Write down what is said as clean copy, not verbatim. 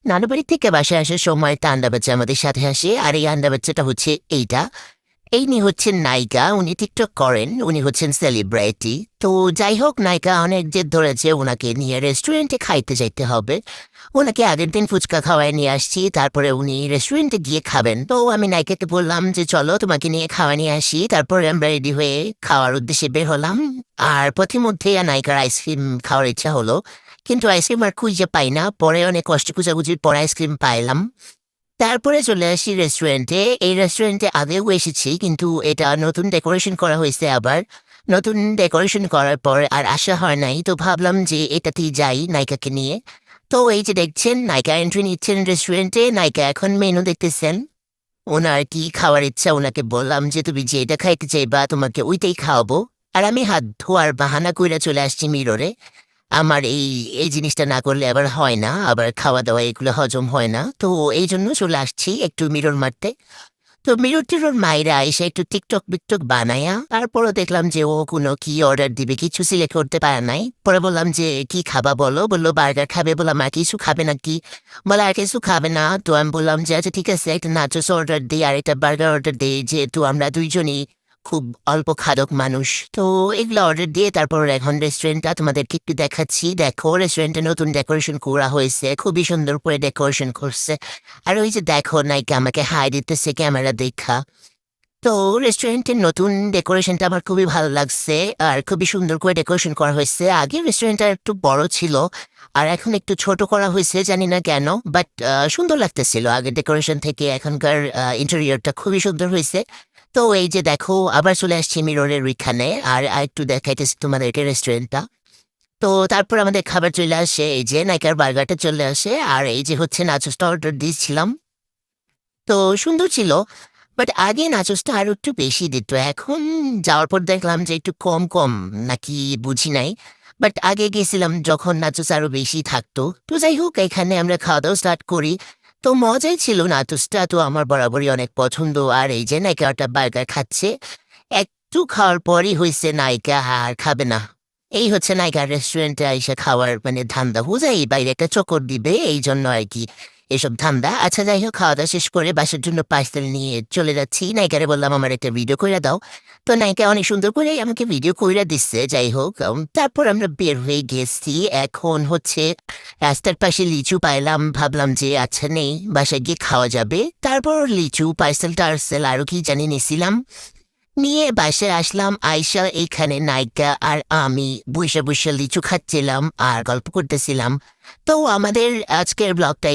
নানু বাড়ি থেকে বাসায় আসার সময় একটা আন্ডা বাচ্চা আমাদের সাথে আসে। আর এই আন্ডা বাচ্চাটা হচ্ছে এইটা। ইনি হচ্ছেন নায়িকা, উনি টিকটক করেন, উনি হচ্ছেন সেলিব্রিটি। তো যাই হোক, নায়িকা অনেক জেদ ধরেছে ওনাকে নিয়ে রেস্টুরেন্টে খাইতে যাইতে হবে। ওনাকে আগের দিন ফুচকা খাওয়ায় নিয়ে আসছি, তারপরে উনি রেস্টুরেন্টে গিয়ে খাবেন। তো আমি নায়িকাকে বললাম যে চলো তোমাকে নিয়ে খাওয়া নিয়ে আসি। তারপরে আমরা রেডি হয়ে খাওয়ার উদ্দেশ্যে বের হলাম। আর পথিমধ্যে নায়িকার আইসক্রিম খাওয়ার ইচ্ছা হলো, কিন্তু আইসক্রিম আর খুঁজে পাই না। পরে অনেক কষ্ট খুঁজাখুঁজির পর আইসক্রিম পাইলাম। তারপরে চলে আসি রেস্টুরেন্টে। এই রেস্টুরেন্টে আগেও এসেছি, কিন্তু এটা নতুন ডেকোরেশন করা হয়েছে আবার। নতুন ডেকোরেশন করার পর আর আসা হয় নাই, তো ভাবলাম যে এটাতেই যাই নায়িকাকে নিয়ে। তো এই যে দেখছেন, নায়িকা এন্ট্রি নিচ্ছেন রেস্টুরেন্টে। নায়িকা এখন মেনু দেখতেছেন। ওনার কি খাওয়ার ইচ্ছা, ওনাকে বললাম যে তুমি যেটা খাইতে চাইবা তোমাকে ওইটাই খাওয়াবো। আর আমি হাত ধোয়ার বাহানা কইরা চলে আসছি মিররে। আমার এই জিনিসটা না করলে আবার হয় না, আবার খাওয়া-দাওয়া এগুলো হজম হয় না। তো এইজন্য চলে আসছি একটু মিরর মারতে। তো মিরর-টিরর মাইরা এসে একটু টিকটক-বিকটক বানাইয়া তারপরও দেখলাম যে ও কোনো কি অর্ডার দিবে কিছু সিলেক্ট করতে পারে নাই। পরে বললাম যে, "কি খাবা বলো?" বলল, "বার্গার খাবে।" বললাম, "আর কিছু খাবে নাকি?" বলে, "আর কিছু খাবে না।" তো আমি বললাম যে, "আচ্ছা ঠিক আছে, একটা নাচোস অর্ডার দেই আর একটা বার্গার অর্ডার দেই, যেহেতু আমরা ২ জনই খুব অল্প খাদক মানুষ।" তো এগুলো অর্ডার দিয়ে তারপর এখন রেস্টুরেন্টটা তোমাদেরকে একটু দেখাচ্ছি। দেখো, রেস্টুরেন্টে নতুন ডেকোরেশন করা হয়েছে। খুবই সুন্দর করে ডেকোরেশন করছে। আর ওই যে দেখো, নায়িকা আমাকে হাই দিতেছে ক্যামেরা দেখা। তো রেস্টুরেন্টের নতুন ডেকোরেশনটা আমার খুবই ভালো লাগছে। আর খুবই সুন্দর করে ডেকোরেশন করা হয়েছে। আগে রেস্টুরেন্টটা একটু বড় ছিল, আর এখন একটু ছোট করা হয়েছে, জানি না কেন। বাট সুন্দর লাগতেছিল আগের ডেকোরেশন থেকে। এখনকার ইন্টেরিয়রটা খুবই সুন্দর হয়েছে। তো এই যে দেখো, আবার চলে আসছি মিররের ওইখানে। আর আরেকটু দেখাইতেছি তোমাদেরকে রেস্টুরেন্টটা। তো তারপর আমাদের খাবার চলে আসে, এই যে নাইকার বার্গারটা চলে আসে। আর এই যে হচ্ছে নাচোসটা অর্ডার দিয়েছিলাম। তো সুন্দর ছিল। বাট আগে নাচোসটা আরো একটু বেশি দিত। এখন যাওয়ার পর দেখলাম যে একটু কম নাকি বুঝি নাই। বাট আগে গেছিলাম যখন নাচোস আরো বেশি থাকতো। তো যাই হোক, এখানে আমরা খাওয়া-দাওয়া স্টার্ট করি। তো মজাই ছিল, নাচোসটা তো আমার বরাবরই অনেক পছন্দ। আর এই যে নায়িকা একটা বার্গার খাচ্ছে। একটু খাওয়ার পরই হইছে নায়িকা আর খাবে না। এই হচ্ছে নায়িকার রেস্টুরেন্টে আইসা খাওয়ার মানে ধান্দা। বোঝাই বাইরে একটা চক্কর দিবে, এইজন্য আরকি এসব ধান্দা। আচ্ছা যাই হোক, খাওয়া-দাওয়া শেষ করে বাসার জন্য পার্সেল নিয়ে চলে যাচ্ছি। নায়িকারে বললাম আমার একটা ভিডিও কইরা দাও। তো নায়িকা অনেক সুন্দর করেই আমাকে ভিডিও কইরা দিচ্ছে। যাই হোক, তারপর আমরা বের হয়ে গেছি। এখন হচ্ছে রাস্তার পাশে লিচু পাইলাম। ভাবলাম যে আচ্ছা নেই, বাসায় গিয়ে খাওয়া যাবে। তারপর লিচু, পার্সেল-টার্সেল আরো কি জানি নিছিলাম। নিয়ে বাসায় আসলাম। আইসা এইখানে নায়িকা আর আমি বইসা লিচু খাচ্ছিলাম আর গল্প করতেছিলাম। তো আমাদের আজকের ব্লগটা